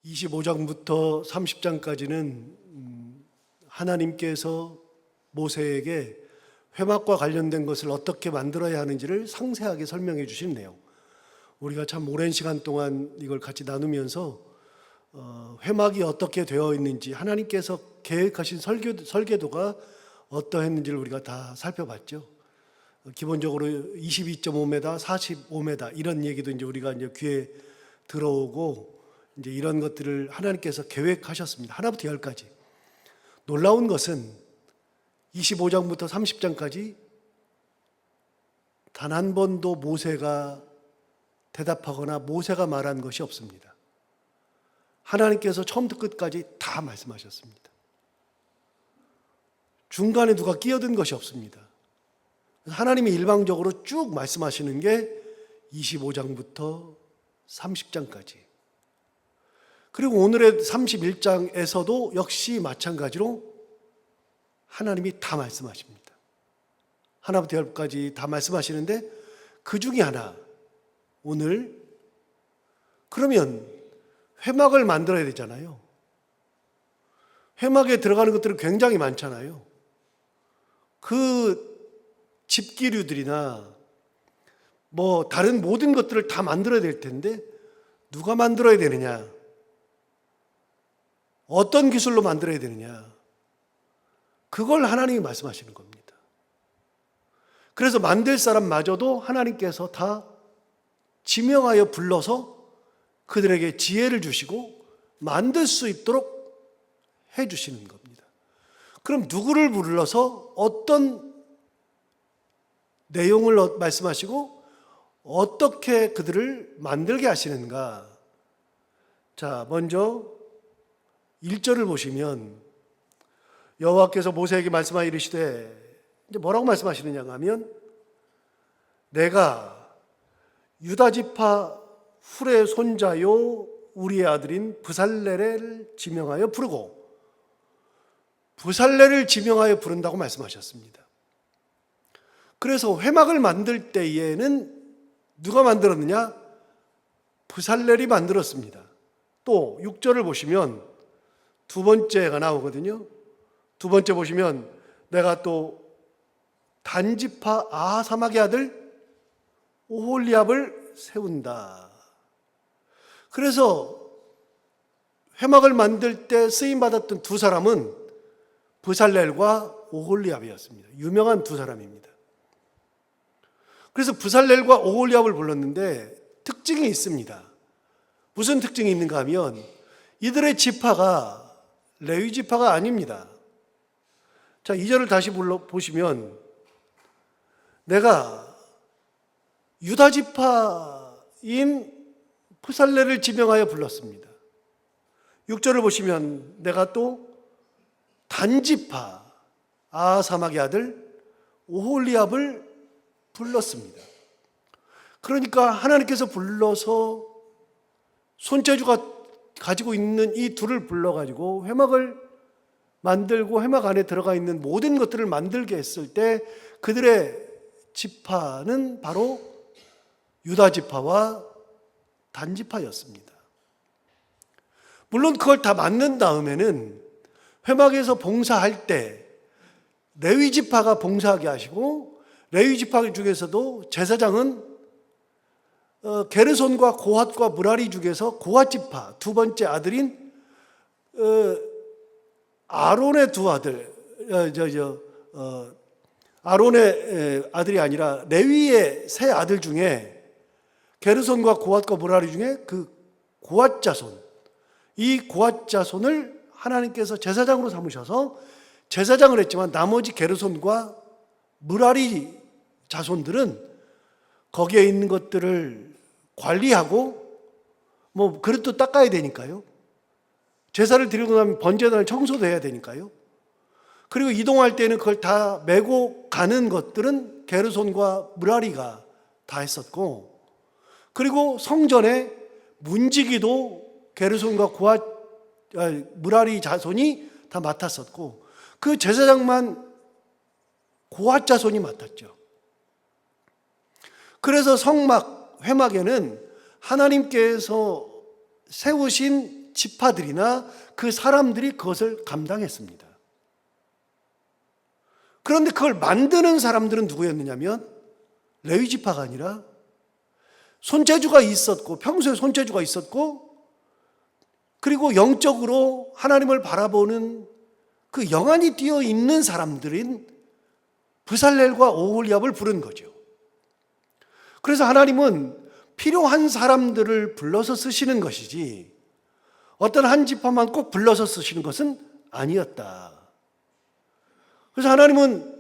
25장부터 30장까지는 하나님께서 모세에게 회막과 관련된 것을 어떻게 만들어야 하는지를 상세하게 설명해 주신 내용. 우리가 참 오랜 시간 동안 이걸 같이 나누면서 회막이 어떻게 되어 있는지, 하나님께서 계획하신 설계도가 어떠했는지를 우리가 다 살펴봤죠. 기본적으로 22.5m, 45m 이런 얘기도 이제 우리가 이제 귀에 들어오고, 이제 이런 것들을 하나님께서 계획하셨습니다. 하나부터 열까지. 놀라운 것은 25장부터 30장까지 단 한 번도 모세가 대답하거나 모세가 말한 것이 없습니다. 하나님께서 처음부터 끝까지 다 말씀하셨습니다. 중간에 누가 끼어든 것이 없습니다. 하나님이 일방적으로 쭉 말씀하시는 게 25장부터 30장까지. 그리고 오늘의 31장에서도 역시 마찬가지로 하나님이 다 말씀하십니다. 하나부터 열까지 다 말씀하시는데 그 중에 하나, 오늘 그러면 회막을 만들어야 되잖아요. 회막에 들어가는 것들은 굉장히 많잖아요. 그 집기류들이나 뭐 다른 모든 것들을 다 만들어야 될 텐데 누가 만들어야 되느냐? 어떤 기술로 만들어야 되느냐? 그걸 하나님이 말씀하시는 겁니다. 그래서 만들 사람마저도 하나님께서 다 지명하여 불러서 그들에게 지혜를 주시고 만들 수 있도록 해주시는 겁니다. 그럼 누구를 불러서 어떤 내용을 말씀하시고 어떻게 그들을 만들게 하시는가? 자, 먼저 1절을 보시면 여호와께서 모세에게 말씀하여 이르시되, 이제 뭐라고 말씀하시느냐 하면, 내가 유다 지파 훌의 손자요 우리의 아들인 브살렐을 지명하여 부르고, 브살렐을 지명하여 부른다고 말씀하셨습니다. 그래서 회막을 만들 때에는 누가 만들었느냐? 브살렐이 만들었습니다. 또 6절을 보시면 두 번째가 나오거든요. 두 번째 보시면 내가 또 단지파 아하사막의 아들 오홀리압을 세운다. 그래서 회막을 만들 때 쓰임받았던 두 사람은 브살렐과 오홀리압이었습니다. 유명한 두 사람입니다. 그래서 브살렐과 오홀리압을 불렀는데 특징이 있습니다. 무슨 특징이 있는가 하면 이들의 지파가 레위 지파가 아닙니다. 자, 2절을 다시 보시면 내가 유다 지파인 브살렐을 지명하여 불렀습니다. 6절을 보시면 내가 또 단지파 아하사막의 아들 오홀리압을 불렀습니다. 그러니까 하나님께서 불러서 손재주가 가지고 있는 이 둘을 불러가지고 회막을 만들고 회막 안에 들어가 있는 모든 것들을 만들게 했을 때 그들의 지파는 바로 유다 지파와 단 지파였습니다. 물론 그걸 다 만든 다음에는 회막에서 봉사할 때 레위 지파가 봉사하게 하시고, 레위 지파 중에서도 제사장은 게르손과 고핫과 무라리 중에서 고핫 지파 두 번째 아들인 아론의 두 아들, 아론의 아들이 아니라 레위의 세 아들 중에 게르손과 고핫과 무라리 중에 그 고핫 자손, 이 고핫 자손을 하나님께서 제사장으로 삼으셔서 제사장을 했지만 나머지 게르손과 무라리 자손들은 거기에 있는 것들을 관리하고, 뭐 그릇도 닦아야 되니까요. 제사를 드리고 나면 번제단을 청소도 해야 되니까요. 그리고 이동할 때는 그걸 다 메고 가는 것들은 게르손과 무라리가 다 했었고, 그리고 성전에 문지기도 게르손과 무라리 자손이 다 맡았었고, 그 제사장만 고핫 자손이 맡았죠. 그래서 회막에는 하나님께서 세우신 지파들이나 그 사람들이 그것을 감당했습니다. 그런데 그걸 만드는 사람들은 누구였느냐면 레위 지파가 아니라 손재주가 있었고, 평소에 손재주가 있었고, 그리고 영적으로 하나님을 바라보는 그 영안이 뛰어 있는 사람들인 브살렐과 오홀리압을 부른 거죠. 그래서 하나님은 필요한 사람들을 불러서 쓰시는 것이지 어떤 한 지파만 꼭 불러서 쓰시는 것은 아니었다. 그래서 하나님은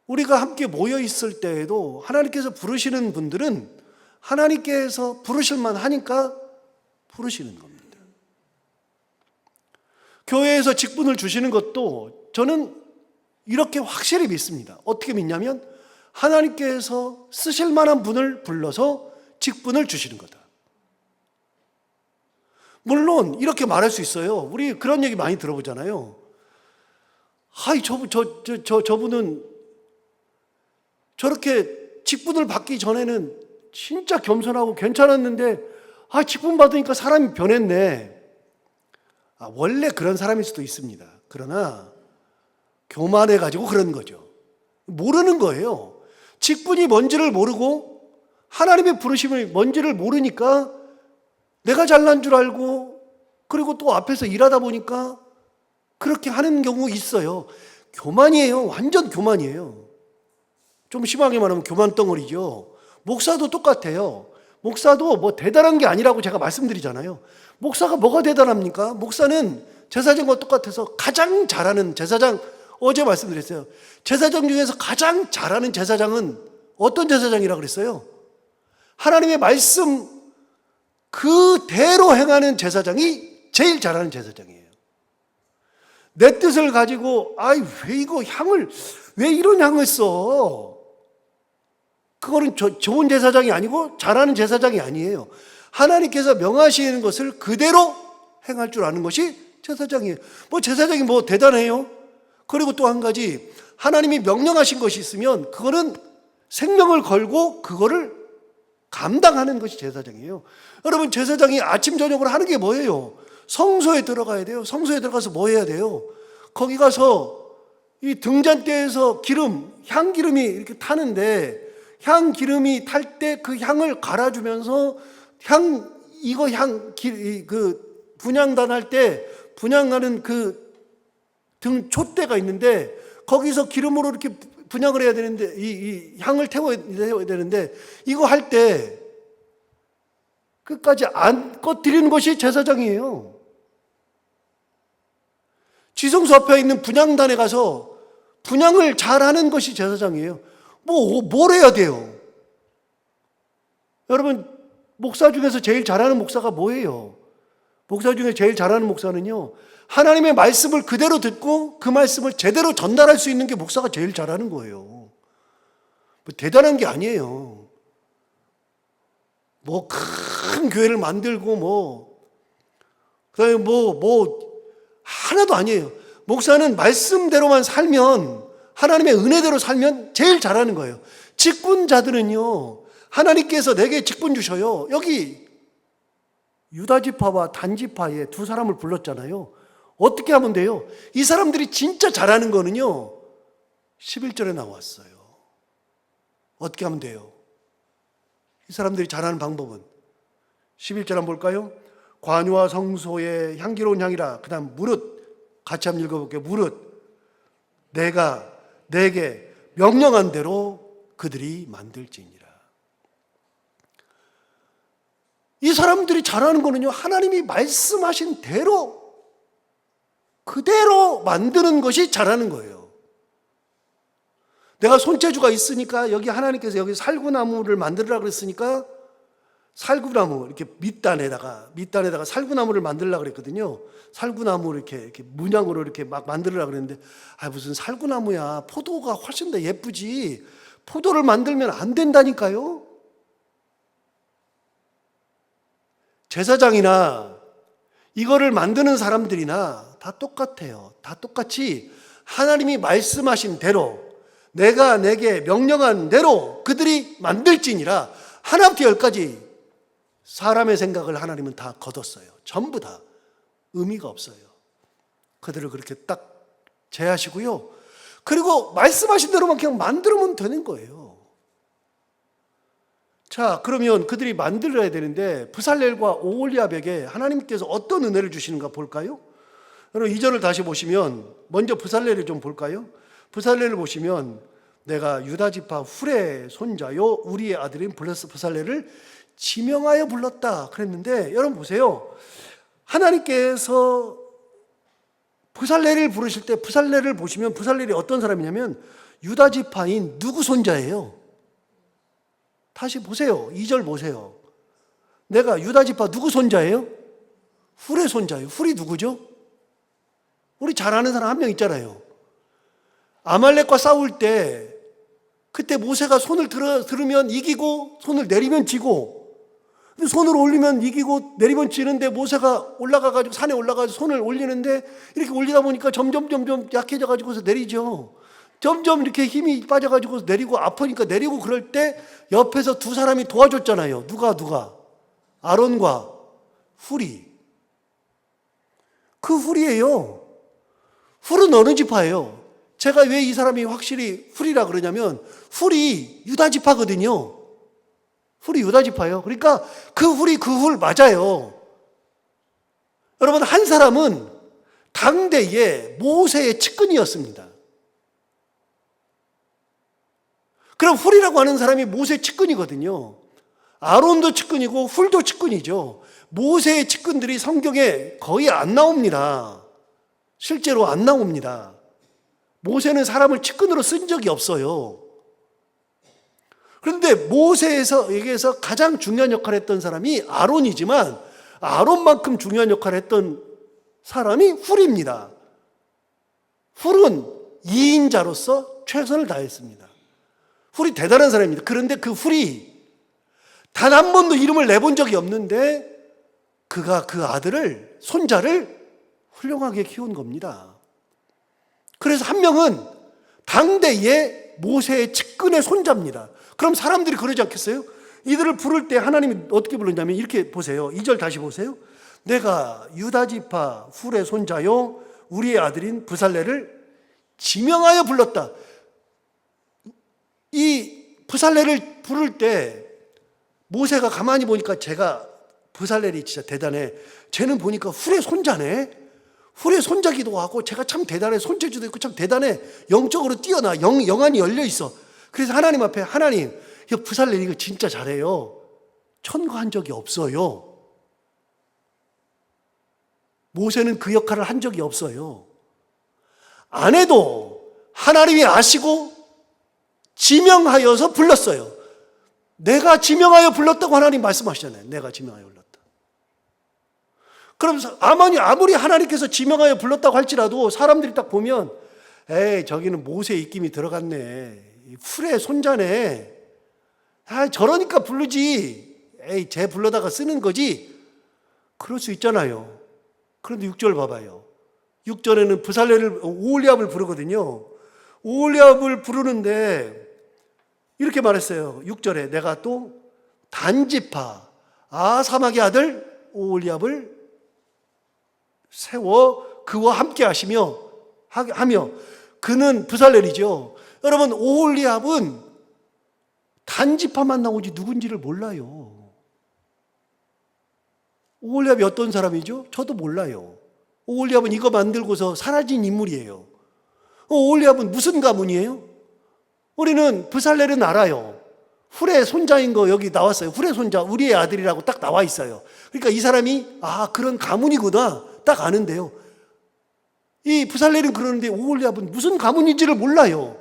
우리가 함께 모여 있을 때에도 하나님께서 부르시는 분들은 하나님께서 부르실만 하니까 부르시는 겁니다. 교회에서 직분을 주시는 것도 저는 이렇게 확실히 믿습니다. 어떻게 믿냐면 하나님께서 쓰실 만한 분을 불러서 직분을 주시는 거다. 물론 이렇게 말할 수 있어요. 우리 그런 얘기 많이 들어보잖아요. 아이, 저분은 저렇게 직분을 받기 전에는 진짜 겸손하고 괜찮았는데 직분 받으니까 사람이 변했네. 원래 그런 사람일 수도 있습니다. 그러나 교만해가지고 그런 거죠. 모르는 거예요. 직분이 뭔지를 모르고 하나님의 부르심이 뭔지를 모르니까 내가 잘난 줄 알고, 그리고 또 앞에서 일하다 보니까 그렇게 하는 경우 있어요. 교만이에요. 완전 교만이에요. 좀 심하게 말하면 교만 덩어리죠. 목사도 똑같아요. 목사도 뭐 대단한 게 아니라고 제가 말씀드리잖아요. 목사가 뭐가 대단합니까? 목사는 제사장과 똑같아서 가장 잘하는 제사장, 어제 말씀드렸어요. 제사장 중에서 가장 잘하는 제사장은 어떤 제사장이라고 그랬어요? 하나님의 말씀 그대로 행하는 제사장이 제일 잘하는 제사장이에요. 내 뜻을 가지고 왜 이런 향을 써? 그거는 좋은 제사장이 아니고 잘하는 제사장이 아니에요. 하나님께서 명하시는 것을 그대로 행할 줄 아는 것이 제사장이에요. 제사장이 대단해요? 그리고 또 한 가지, 하나님이 명령하신 것이 있으면 그거는 생명을 걸고 그거를 감당하는 것이 제사장이에요. 여러분, 제사장이 아침 저녁으로 하는 게 뭐예요? 성소에 들어가야 돼요. 성소에 들어가서 뭐 해야 돼요? 거기 가서 이 등잔대에서 향기름이 이렇게 타는데, 향기름이 탈 때 그 향을 갈아주면서 분향단 할 때 분향하는 그 등 촛대가 있는데, 거기서 기름으로 이렇게 분향을 해야 되는데, 이 향을 태워야 되는데, 이거 할 때 끝까지 안 꺼뜨리는 것이 제사장이에요. 지성소 앞에 있는 분향단에 가서 분향을 잘하는 것이 제사장이에요. 뭘 해야 돼요? 여러분, 목사 중에서 제일 잘하는 목사가 뭐예요? 목사 중에 제일 잘하는 목사는요, 하나님의 말씀을 그대로 듣고 그 말씀을 제대로 전달할 수 있는 게 목사가 제일 잘하는 거예요. 대단한 게 아니에요. 큰 교회를 만들고 그다음에 하나도 아니에요. 목사는 말씀대로만 살면, 하나님의 은혜대로 살면 제일 잘하는 거예요. 직분자들은요, 하나님께서 내게 직분 주셔요. 여기 유다지파와 단지파에 두 사람을 불렀잖아요. 어떻게 하면 돼요? 이 사람들이 진짜 잘하는 거는요, 11절에 나왔어요. 어떻게 하면 돼요? 이 사람들이 잘하는 방법은 11절 한번 볼까요? 관유와 성소의 향기로운 향이라. 그 다음 무릇, 같이 한번 읽어볼게요. 무릇 내가 내게 명령한 대로 그들이 만들지니라. 이 사람들이 잘하는 거는요, 하나님이 말씀하신 대로 그대로 만드는 것이 잘하는 거예요. 내가 손재주가 있으니까, 여기 하나님께서 여기 살구나무를 만들으라 그랬으니까 살구나무 이렇게 밑단에다가 살구나무를 만들으라 그랬거든요. 살구나무 이렇게 문양으로 이렇게 막 만들으라 그랬는데, 무슨 살구나무야, 포도가 훨씬 더 예쁘지, 포도를 만들면 안 된다니까요. 제사장이나 이거를 만드는 사람들이나 다 똑같아요. 다 똑같이 하나님이 말씀하신 대로, 내가 내게 명령한 대로 그들이 만들지니라. 하나부터 열까지 사람의 생각을 하나님은 다 거뒀어요. 전부 다. 의미가 없어요. 그들을 그렇게 딱 제하시고요. 그리고 말씀하신 대로만 그냥 만들면 되는 거예요. 자, 그러면 그들이 만들어야 되는데 브살렐과 오홀리압에게 하나님께서 어떤 은혜를 주시는가 볼까요? 여러분 2절을 다시 보시면 먼저 브살렐을 좀 볼까요? 브살렐을 보시면 내가 유다지파 훌의 손자요 우리의 아들인 브살렐을 지명하여 불렀다 그랬는데, 여러분 보세요. 하나님께서 브살렐을 부르실 때 브살렐을 보시면 브살렐이 어떤 사람이냐면 유다지파인 누구 손자예요? 다시 보세요. 2절 보세요. 내가 유다지파 누구 손자예요? 훌의 손자예요. 훌이 누구죠? 우리 잘 아는 사람 한 명 있잖아요. 아말렉과 싸울 때 그때 모세가 손을 들으면 이기고 손을 내리면 지고, 근데 손을 올리면 이기고 내리면 지는데 모세가 올라가가지고 산에 올라가서 손을 올리는데 이렇게 올리다 보니까 점점 약해져가지고서 내리죠. 점점 이렇게 힘이 빠져가지고 내리고 아프니까 내리고, 그럴 때 옆에서 두 사람이 도와줬잖아요. 누가? 아론과 훌이. 그 훌이에요. 훌은 어느 지파예요? 제가 왜 이 사람이 확실히 훌이라 그러냐면 훌이 유다지파거든요. 훌이 유다지파예요. 그러니까 그 훌이 그 훌 맞아요. 여러분, 한 사람은 당대의 모세의 측근이었습니다. 그럼 훌이라고 하는 사람이 모세의 측근이거든요. 아론도 측근이고 훌도 측근이죠. 모세의 측근들이 성경에 거의 안 나옵니다. 실제로 안 나옵니다. 모세는 사람을 측근으로 쓴 적이 없어요. 그런데 모세에게서 가장 중요한 역할을 했던 사람이 아론이지만 아론만큼 중요한 역할을 했던 사람이 훌입니다. 훌은 2인자로서 최선을 다했습니다. 훌이 대단한 사람입니다. 그런데 그 훌이 단 한 번도 이름을 내본 적이 없는데 그가 그 아들을, 손자를 훌륭하게 키운 겁니다. 그래서 한 명은 당대의 모세의 측근의 손자입니다. 그럼 사람들이 그러지 않겠어요? 이들을 부를 때 하나님이 어떻게 부르냐면 이렇게 보세요. 2절 다시 보세요. 내가 유다지파 훌의 손자요 우리의 아들인 브살렐을 지명하여 불렀다. 이 브살렐을 부를 때 모세가 가만히 보니까 제가 브살렐이 진짜 대단해. 쟤는 보니까 훌의 손자네. 훌의 손자기도 하고 제가 참 대단해. 손재주도 있고 참 대단해. 영적으로 뛰어나. 영안이 열려 있어. 그래서 하나님 앞에 하나님, 이 브살렐 이거 진짜 잘해요. 천거한 적이 없어요. 모세는 그 역할을 한 적이 없어요. 안 해도 하나님이 아시고 지명하여서 불렀어요. 내가 지명하여 불렀다고 하나님 말씀하시잖아요. 내가 지명하여 불렀다. 그러면서 아무리 하나님께서 지명하여 불렀다고 할지라도 사람들이 딱 보면 에이 저기는 모세의 입김이 들어갔네. 훌의 손자네. 아 저러니까 부르지. 에이 쟤 불러다가 쓰는 거지. 그럴 수 있잖아요. 그런데 6절 봐봐요. 6절에는 브살렐을 오홀리압을 부르거든요. 오홀리압을 부르는데 이렇게 말했어요. 6절에 내가 또 단지파 아사막의 아들 오홀리압을 세워 그와 함께 하며 그는 브살렐이죠. 여러분 오홀리압은 단지파만 나오지 누군지를 몰라요. 오홀리압이 어떤 사람이죠? 저도 몰라요. 오홀리압은 이거 만들고서 사라진 인물이에요. 오홀리압은 무슨 가문이에요? 우리는 브살렐은 알아요. 훌의 손자인 거 여기 나왔어요. 훌의 손자, 우리의 아들이라고 딱 나와 있어요. 그러니까 이 사람이 그런 가문이구나 딱 아는데요. 이 브살렐은 그러는데 오홀리압은 무슨 가문인지를 몰라요.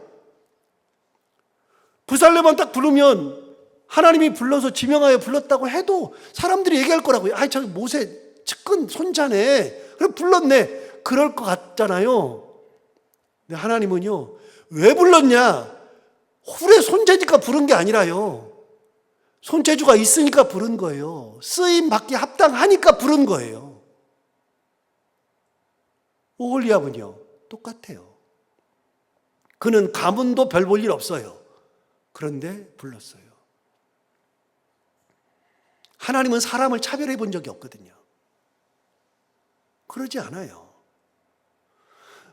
브살렐만 딱 부르면 하나님이 불러서 지명하여 불렀다고 해도 사람들이 얘기할 거라고요. 저기 모세 측근 손자네. 그럼 불렀네. 그럴 것 같잖아요. 근데 하나님은요, 왜 불렀냐? 훌의 손재주가 부른 게 아니라요. 손재주가 있으니까 부른 거예요. 쓰임 받기 합당하니까 부른 거예요. 오홀리압은요, 똑같아요. 그는 가문도 별 볼 일 없어요. 그런데 불렀어요. 하나님은 사람을 차별해 본 적이 없거든요. 그러지 않아요.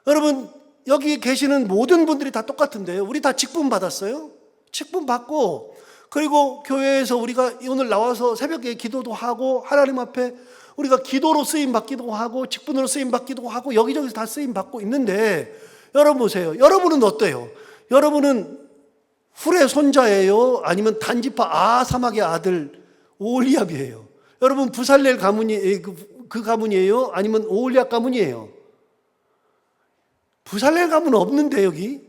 여러분, 여기 계시는 모든 분들이 다 똑같은데요. 우리 다 직분 받았어요. 직분 받고, 그리고 교회에서 우리가 오늘 나와서 새벽에 기도도 하고, 하나님 앞에 우리가 기도로 쓰임 받기도 하고, 직분으로 쓰임 받기도 하고, 여기저기서 다 쓰임 받고 있는데, 여러분 보세요. 여러분은 어때요? 여러분은 훌의 손자예요? 아니면 단지파 아사막의 아들 오홀리압이에요? 여러분 부살렐 가문이 그 가문이에요? 아니면 오홀리압 가문이에요? 부살렐 가문 없는데 여기?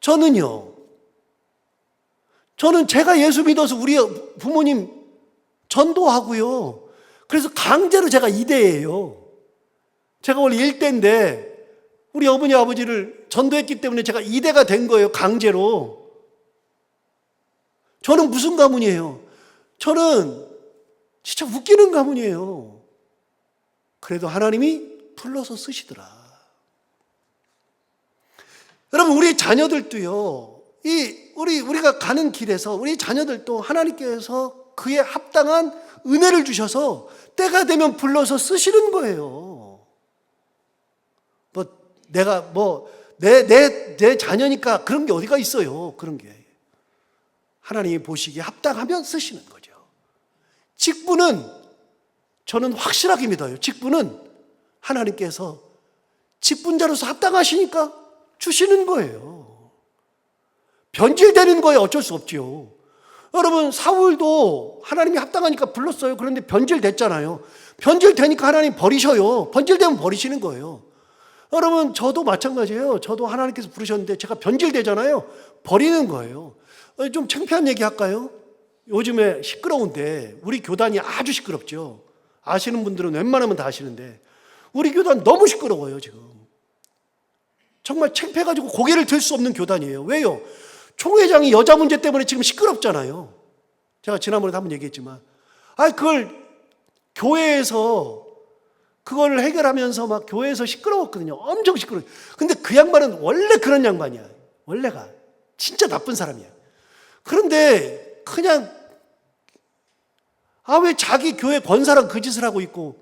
저는요. 저는 제가 예수 믿어서 우리 부모님 전도하고요. 그래서 강제로 제가 2대예요. 제가 원래 1대인데 우리 어머니 아버지를 전도했기 때문에 제가 2대가 된 거예요. 강제로. 저는 무슨 가문이에요? 저는 진짜 웃기는 가문이에요. 그래도 하나님이 불러서 쓰시더라. 여러분, 우리 자녀들도요, 우리가 가는 길에서 우리 자녀들도 하나님께서 그에 합당한 은혜를 주셔서 때가 되면 불러서 쓰시는 거예요. 내 자녀니까 그런 게 어디가 있어요. 그런 게. 하나님이 보시기에 합당하면 쓰시는 거죠. 직분은 저는 확실하게 믿어요. 직분은 하나님께서 직분자로서 합당하시니까 주시는 거예요. 변질되는 거에 어쩔 수 없죠. 여러분, 사울도 하나님이 합당하니까 불렀어요. 그런데 변질됐잖아요. 변질되니까 하나님 버리셔요. 변질되면 버리시는 거예요. 여러분, 저도 마찬가지예요. 저도 하나님께서 부르셨는데 제가 변질되잖아요. 버리는 거예요. 좀 창피한 얘기 할까요? 요즘에 시끄러운데 우리 교단이 아주 시끄럽죠. 아시는 분들은 웬만하면 다 아시는데 우리 교단 너무 시끄러워요. 지금 정말 창피해가지고 고개를 들 수 없는 교단이에요. 왜요? 총회장이 여자 문제 때문에 지금 시끄럽잖아요. 제가 지난번에 한번 얘기했지만 그걸 교회에서 그걸 해결하면서 막 교회에서 시끄러웠거든요. 엄청 시끄러워요. 근데 그 양반은 원래 그런 양반이야. 원래가 진짜 나쁜 사람이야. 그런데 그냥 왜 자기 교회 권사랑 그 짓을 하고 있고,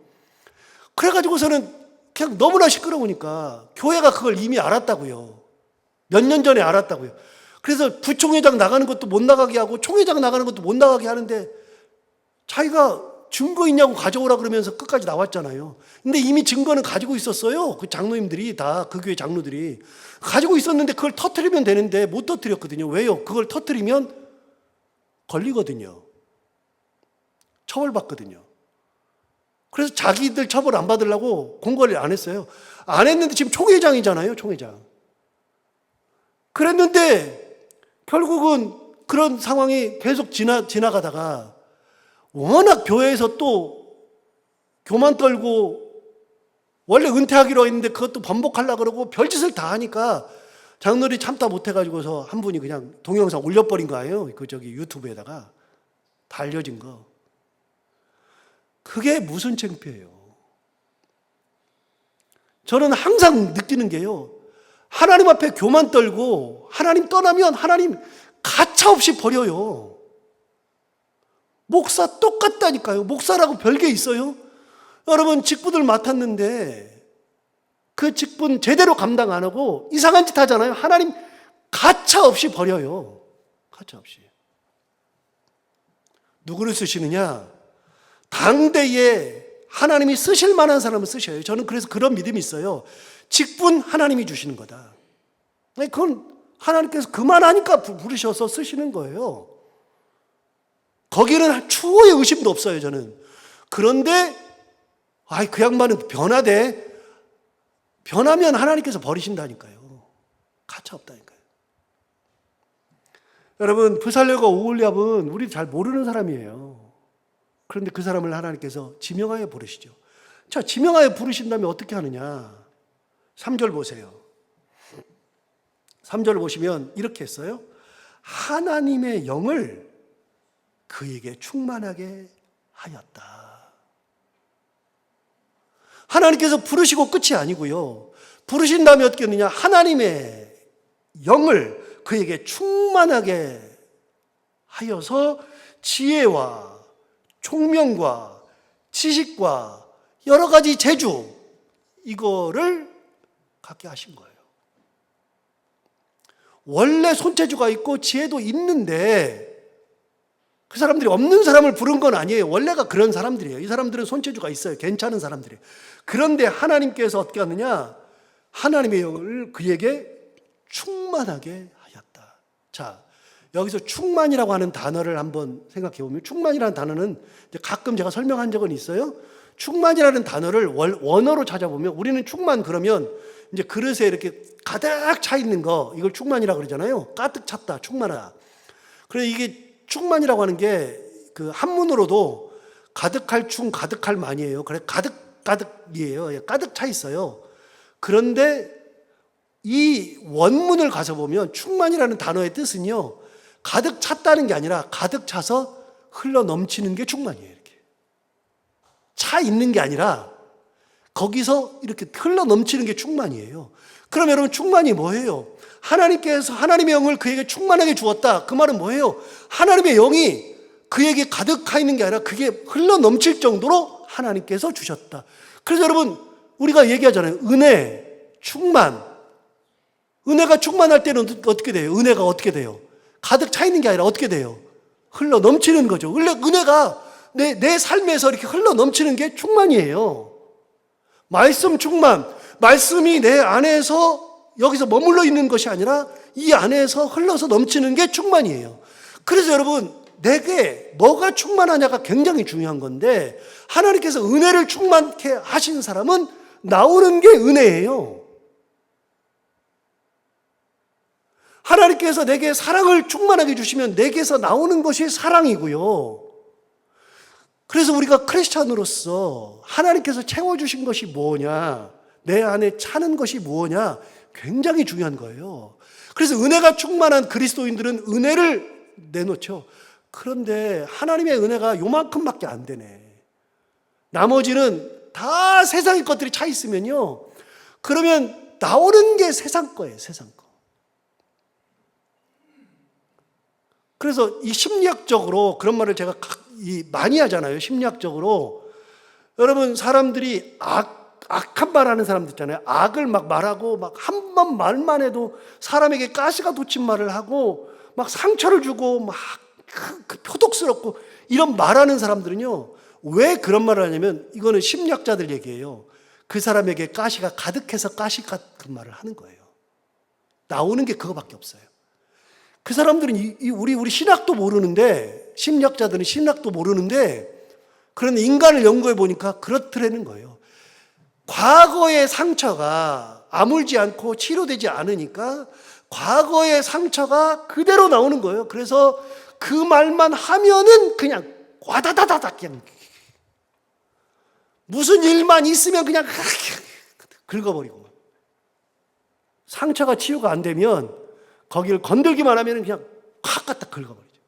그래가지고서는 그냥 너무나 시끄러우니까 교회가 그걸 이미 알았다고요. 몇 년 전에 알았다고요. 그래서 부총회장 나가는 것도 못 나가게 하고 총회장 나가는 것도 못 나가게 하는데 자기가 증거 있냐고 가져오라 그러면서 끝까지 나왔잖아요. 근데 이미 증거는 가지고 있었어요. 그 장로님들이 다, 그 교회 장로들이 가지고 있었는데 그걸 터뜨리면 되는데 못 터뜨렸거든요. 왜요? 그걸 터뜨리면 걸리거든요. 처벌받거든요. 그래서 자기들 처벌 안 받으려고 공고를 안 했어요. 안 했는데 지금 총회장이잖아요. 총회장. 그랬는데 결국은 그런 상황이 계속 지나가다가 워낙 교회에서 또 교만 떨고 원래 은퇴하기로 했는데 그것도 번복하려고 그러고 별짓을 다 하니까 장로들이 참다 못해가지고서 한 분이 그냥 동영상 올려버린 거예요. 유튜브에다가 다 알려진 거. 그게 무슨 창피해요. 저는 항상 느끼는 게요. 하나님 앞에 교만 떨고 하나님 떠나면 하나님 가차없이 버려요. 목사 똑같다니까요. 목사라고 별게 있어요? 여러분, 직분을 맡았는데 그 직분 제대로 감당 안 하고 이상한 짓 하잖아요. 하나님 가차없이 버려요. 가차없이. 누구를 쓰시느냐? 당대에 하나님이 쓰실 만한 사람을 쓰셔요. 저는 그래서 그런 믿음이 있어요. 직분 하나님이 주시는 거다. 그건 하나님께서 그만하니까 부르셔서 쓰시는 거예요. 거기는 추호의 의심도 없어요. 저는. 그런데 그 양반은 변하면 하나님께서 버리신다니까요. 가차 없다니까요. 여러분, 부살렐과 오홀리압은 우리 잘 모르는 사람이에요. 그런데 그 사람을 하나님께서 지명하여 부르시죠. 자, 지명하여 부르신다면 어떻게 하느냐? 3절 보세요. 3절 보시면 이렇게 했어요. 하나님의 영을 그에게 충만하게 하였다. 하나님께서 부르시고 끝이 아니고요. 부르신 다음에 어떻게 했느냐? 하나님의 영을 그에게 충만하게 하여서 지혜와 총명과 지식과 여러 가지 재주, 이거를 갖게 하신 거예요. 원래 손재주가 있고 지혜도 있는데 그 사람들이 없는 사람을 부른 건 아니에요. 원래가 그런 사람들이에요. 이 사람들은 손재주가 있어요. 괜찮은 사람들이에요. 그런데 하나님께서 어떻게 하느냐? 하나님의 영을 그에게 충만하게 하였다. 자, 여기서 충만이라고 하는 단어를 한번 생각해 보면, 충만이라는 단어는 이제 가끔 제가 설명한 적은 있어요. 충만이라는 단어를 원어로 찾아보면, 우리는 충만 그러면 이제 그릇에 이렇게 가득 차 있는 거, 이걸 충만이라고 그러잖아요. 가득 찼다, 충만하다. 그래서 이게 충만이라고 하는 게 그 한문으로도 가득할 충, 가득할 만이에요. 그래 가득이에요. 가득 차 있어요. 그런데 이 원문을 가서 보면 충만이라는 단어의 뜻은요, 가득 찼다는 게 아니라 가득 차서 흘러 넘치는 게 충만이에요. 이렇게 차 있는 게 아니라 거기서 이렇게 흘러 넘치는 게 충만이에요. 그럼 여러분, 충만이 뭐예요? 하나님께서 하나님의 영을 그에게 충만하게 주었다. 그 말은 뭐예요? 하나님의 영이 그에게 가득하 있는 게 아니라 그게 흘러 넘칠 정도로 하나님께서 주셨다. 그래서 여러분, 우리가 얘기하잖아요. 은혜, 충만. 은혜가 충만할 때는 어떻게 돼요? 은혜가 어떻게 돼요? 가득 차 있는 게 아니라 어떻게 돼요? 흘러 넘치는 거죠. 은혜가 내 삶에서 이렇게 흘러 넘치는 게 충만이에요. 말씀 충만. 말씀이 내 안에서 여기서 머물러 있는 것이 아니라 이 안에서 흘러서 넘치는 게 충만이에요. 그래서 여러분, 내게 뭐가 충만하냐가 굉장히 중요한 건데, 하나님께서 은혜를 충만케 하신 사람은 나오는 게 은혜예요. 하나님께서 내게 사랑을 충만하게 주시면 내게서 나오는 것이 사랑이고요. 그래서 우리가 크리스찬으로서 하나님께서 채워주신 것이 뭐냐, 내 안에 차는 것이 뭐냐, 굉장히 중요한 거예요. 그래서 은혜가 충만한 그리스도인들은 은혜를 내놓죠. 그런데 하나님의 은혜가 요만큼밖에 안 되네. 나머지는 다 세상의 것들이 차 있으면요, 그러면 나오는 게 세상 거예요. 세상 거. 그래서 이 심리학적으로 그런 말을 제가 많이 하잖아요. 심리학적으로. 여러분, 사람들이 악한 말 하는 사람들 있잖아요. 악을 막 말하고, 막 한 번 말만 해도 사람에게 가시가 돋친 말을 하고, 막 상처를 주고, 막 표독스럽고, 이런 말하는 사람들은요, 왜 그런 말을 하냐면, 이거는 심리학자들 얘기예요. 그 사람에게 가시가 가득해서 가시 같은 말을 하는 거예요. 나오는 게 그거밖에 없어요. 그 사람들은 우리 신학도 모르는데, 심리학자들은 신학도 모르는데, 그런데 인간을 연구해 보니까 그렇더라는 거예요. 과거의 상처가 아물지 않고 치료되지 않으니까 과거의 상처가 그대로 나오는 거예요. 그래서 그 말만 하면은 그냥 와다다다닥, 그냥 무슨 일만 있으면 그냥 긁어버리고, 상처가 치유가 안 되면 거기를 건들기만 하면 그냥 확 갖다 긁어버리죠.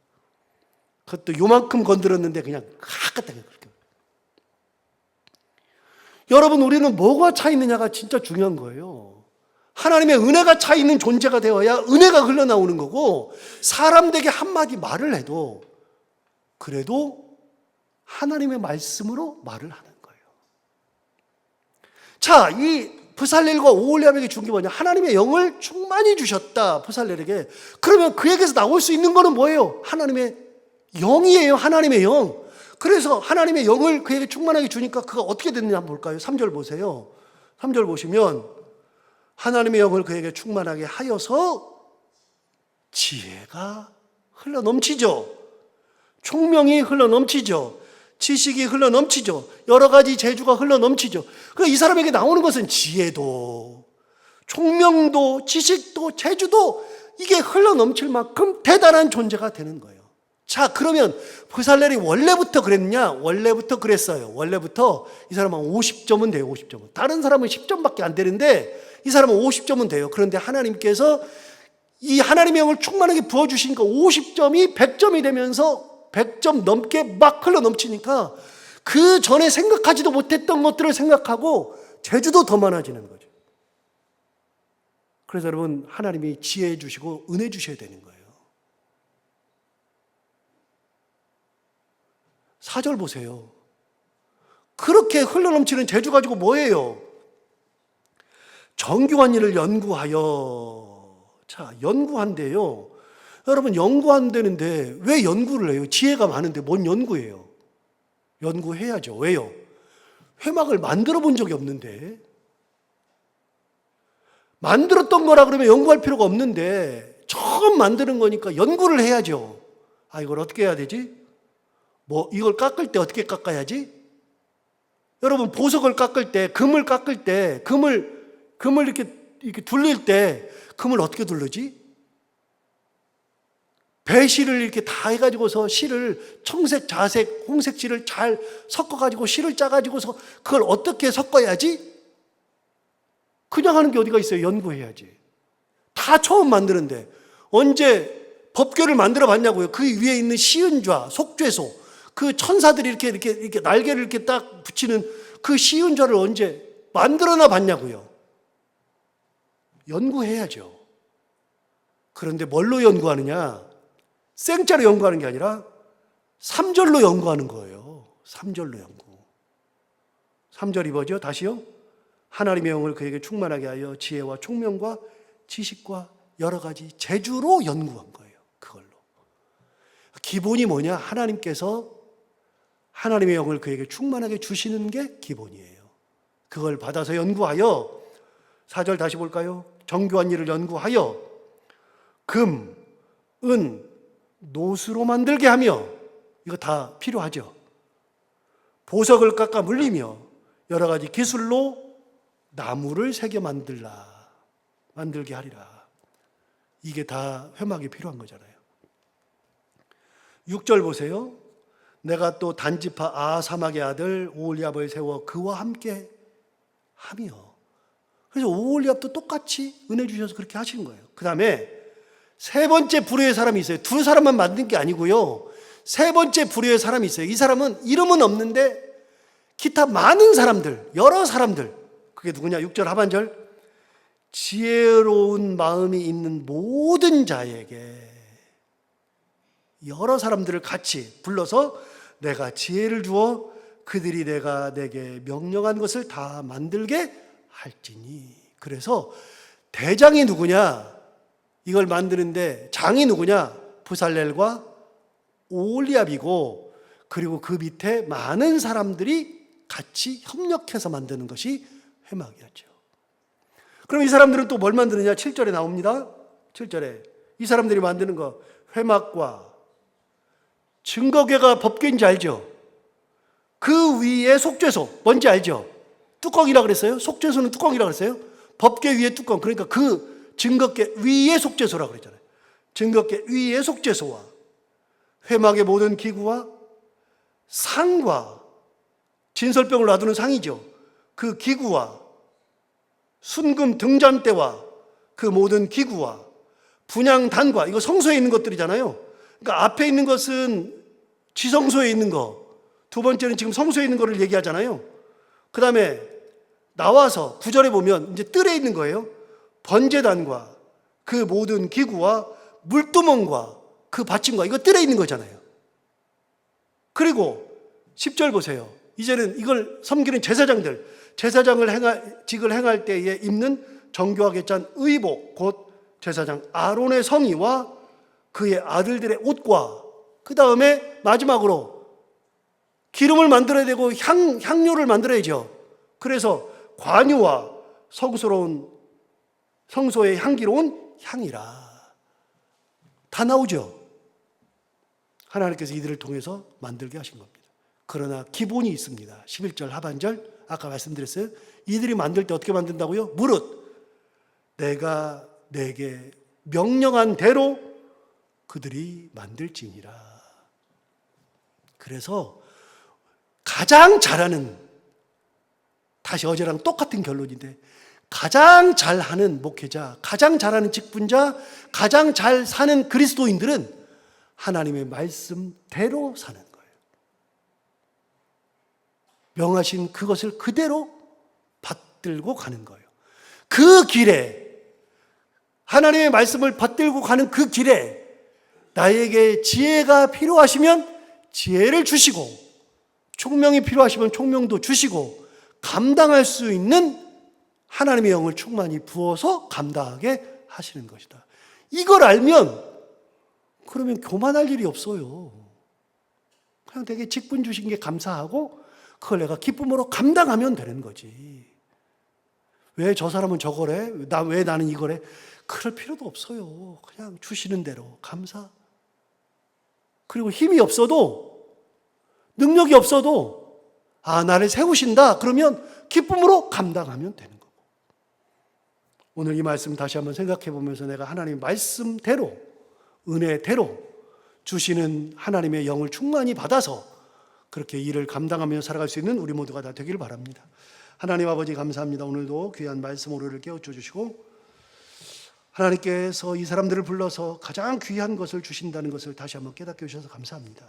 그것도 요만큼 건드렸는데 그냥 확 갖다 긁어버리죠. 여러분, 우리는 뭐가 차 있느냐가 진짜 중요한 거예요. 하나님의 은혜가 차 있는 존재가 되어야 은혜가 흘러나오는 거고, 사람들에게 한마디 말을 해도 그래도 하나님의 말씀으로 말을 하는 거예요. 자, 이 브살렐과 오홀리압에게 준 게 뭐냐? 하나님의 영을 충만히 주셨다, 브살렐에게. 그러면 그에게서 나올 수 있는 거는 뭐예요? 하나님의 영이에요. 하나님의 영. 그래서 하나님의 영을 그에게 충만하게 주니까 그가 어떻게 됐느냐 한번 볼까요? 3절 보세요. 3절 보시면, 하나님의 영을 그에게 충만하게 하여서 지혜가 흘러 넘치죠. 총명이 흘러 넘치죠. 지식이 흘러 넘치죠. 여러 가지 재주가 흘러 넘치죠. 그러니까 이 사람에게 나오는 것은 지혜도, 총명도, 지식도, 재주도, 이게 흘러 넘칠 만큼 대단한 존재가 되는 거예요. 자, 그러면 브살렐이 원래부터 그랬냐? 원래부터 그랬어요. 원래부터 이 사람은 50점은 돼요. 50점은. 다른 사람은 10점밖에 안 되는데 이 사람은 50점은 돼요. 그런데 하나님께서 이 하나님의 영을 충만하게 부어주시니까 50점이 100점이 되면서 100점 넘게 막 흘러 넘치니까 그 전에 생각하지도 못했던 것들을 생각하고 재주도 더 많아지는 거죠. 그래서 여러분, 하나님이 지혜 주시고 은혜 주셔야 되는 거예요. 4절 보세요. 그렇게 흘러넘치는 재주 가지고 뭐예요? 정교한 일을 연구하여. 자, 연구한대요. 여러분, 연구한다는데 왜 연구를 해요? 지혜가 많은데 뭔 연구예요? 연구해야죠. 왜요? 회막을 만들어 본 적이 없는데, 만들었던 거라 그러면 연구할 필요가 없는데 처음 만드는 거니까 연구를 해야죠. 아, 이걸 어떻게 해야 되지? 이걸 깎을 때 어떻게 깎아야지? 여러분, 보석을 깎을 때, 금을 깎을 때, 금을 이렇게 둘릴 때 금을 어떻게 둘르지? 배실을 이렇게 다 해가지고서 실을 청색, 자색, 홍색 실을 잘 섞어가지고 실을 짜가지고서 그걸 어떻게 섞어야지? 그냥 하는 게 어디가 있어요? 연구해야지. 다 처음 만드는데 언제 법궤를 만들어 봤냐고요? 그 위에 있는 시은좌, 속죄소, 그 천사들이 이렇게 날개를 이렇게 딱 붙이는 그 시은좌를 언제 만들어나 봤냐고요? 연구해야죠. 그런데 뭘로 연구하느냐? 생짜로 연구하는 게 아니라 3절로 연구하는 거예요. 3절로 연구. 3절이 뭐죠? 다시요. 하나님의 영을 그에게 충만하게 하여 지혜와 총명과 지식과 여러 가지 재주로 연구한 거예요. 그걸로. 기본이 뭐냐? 하나님께서 하나님의 영을 그에게 충만하게 주시는 게 기본이에요. 그걸 받아서 연구하여, 4절 다시 볼까요? 정교한 일을 연구하여 금, 은, 노수로 만들게 하며, 이거 다 필요하죠. 보석을 깎아 물리며 여러 가지 기술로 나무를 새겨 만들게 하리라. 이게 다 회막이 필요한 거잖아요. 6절 보세요. 내가 또 단지파 아사막의 아들 오홀리압을 세워 그와 함께 하며. 그래서 오홀리압도 똑같이 은혜 주셔서 그렇게 하신 거예요. 그 다음에 세 번째 부류의 사람이 있어요. 두 사람만 만든 게 아니고요. 세 번째 부류의 사람이 있어요. 이 사람은 이름은 없는데 기타 많은 사람들, 여러 사람들. 그게 누구냐? 6절 하반절. 지혜로운 마음이 있는 모든 자에게, 여러 사람들을 같이 불러서 내가 지혜를 주어 그들이 내가 내게 명령한 것을 다 만들게 할지니. 그래서 대장이 누구냐? 이걸 만드는데 장이 누구냐? 부살렐과 오홀리압이고, 그리고 그 밑에 많은 사람들이 같이 협력해서 만드는 것이 회막이었죠. 그럼 이 사람들은 또 뭘 만드느냐? 7절에 나옵니다. 7절에 이 사람들이 만드는 거, 회막과 증거궤가 법궤인지 알죠? 그 위에 속죄소, 뭔지 알죠? 뚜껑이라 그랬어요? 속죄소는 뚜껑이라 그랬어요? 법궤 위에 뚜껑, 그러니까 그 증거궤 위에 속죄소라 그랬잖아요. 증거궤 위에 속죄소와 회막의 모든 기구와 상과, 진설병을 놔두는 상이죠. 그 기구와 순금 등잔대와 그 모든 기구와 분향단과, 이거 성소에 있는 것들이잖아요. 그러니까 앞에 있는 것은 지성소에 있는 거, 두 번째는 지금 성소에 있는 거를 얘기하잖아요. 그 다음에 나와서 9절에 보면 이제 뜰에 있는 거예요. 번제단과 그 모든 기구와 물두멍과 그 받침과, 이거 뜰에 있는 거잖아요. 그리고 10절 보세요. 이제는 이걸 섬기는 제사장을 직을 행할 때에 입는 정교하게 짠 의복, 곧 제사장 아론의 성의와 그의 아들들의 옷과, 그 다음에 마지막으로 기름을 만들어야 되고 향료를 만들어야죠. 그래서 관유와 성소의 향기로운 향이라. 다 나오죠. 하나님께서 이들을 통해서 만들게 하신 겁니다. 그러나 기본이 있습니다. 11절 하반절, 아까 말씀드렸어요. 이들이 만들 때 어떻게 만든다고요? 무릇 내가 내게 명령한 대로 그들이 만들지니라. 그래서 가장 잘하는, 다시 어제랑 똑같은 결론인데, 가장 잘하는 목회자, 가장 잘하는 직분자, 가장 잘 사는 그리스도인들은 하나님의 말씀대로 사는 거예요. 명하신 그것을 그대로 받들고 가는 거예요. 그 길에, 하나님의 말씀을 받들고 가는 그 길에 나에게 지혜가 필요하시면 지혜를 주시고, 총명이 필요하시면 총명도 주시고 감당할 수 있는 하나님의 영을 충만히 부어서 감당하게 하시는 것이다. 이걸 알면 그러면 교만할 일이 없어요. 그냥 되게 직분 주신 게 감사하고 그걸 내가 기쁨으로 감당하면 되는 거지. 왜 저 사람은 저거래? 왜 나는 이거래? 그럴 필요도 없어요. 그냥 주시는 대로 감사. 그리고 힘이 없어도, 능력이 없어도 나를 세우신다 그러면 기쁨으로 감당하면 되는 거고. 오늘 이 말씀 다시 한번 생각해 보면서 내가 하나님의 말씀대로, 은혜대로 주시는 하나님의 영을 충만히 받아서 그렇게 일을 감당하며 살아갈 수 있는 우리 모두가 다 되기를 바랍니다. 하나님 아버지 감사합니다. 오늘도 귀한 말씀으로 우리를 깨우쳐 주시고 하나님께서 이 사람들을 불러서 가장 귀한 것을 주신다는 것을 다시 한번 깨닫게 해주셔서 감사합니다.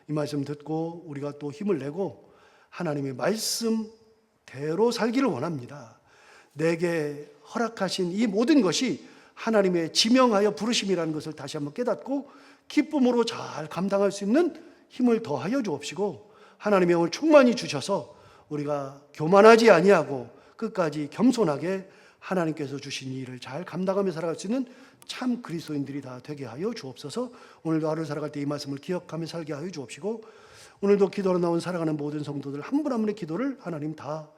이 말씀 듣고 우리가 또 힘을 내고 하나님의 말씀대로 살기를 원합니다. 내게 허락하신 이 모든 것이 하나님의 지명하여 부르심이라는 것을 다시 한번 깨닫고 기쁨으로 잘 감당할 수 있는 힘을 더하여 주옵시고 하나님의 영을 충만히 주셔서 우리가 교만하지 아니하고 끝까지 겸손하게 하나님께서 주신 일을 잘 감당하며 살아갈 수 있는 참 그리스도인들이 다 되게 하여 주옵소서. 오늘도 하루를 살아갈 때 이 말씀을 기억하며 살게 하여 주옵시고 오늘도 기도로 나온 살아가는 모든 성도들 한 분 한 분의 기도를 하나님 다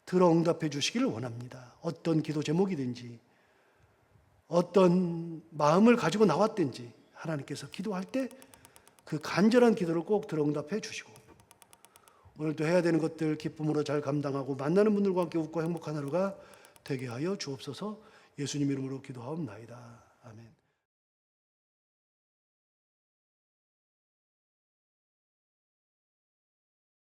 들어 응답해 주시기를 원합니다. 어떤 기도 제목이든지 어떤 마음을 가지고 나왔든지 하나님께서 기도할 때 그 간절한 기도를 꼭 들어 응답해 주시고 오늘도 해야 되는 것들 기쁨으로 잘 감당하고 만나는 분들과 함께 웃고 행복한 하루가 되게 하여 주옵소서. 예수님 이름으로 기도하옵나이다. 아멘.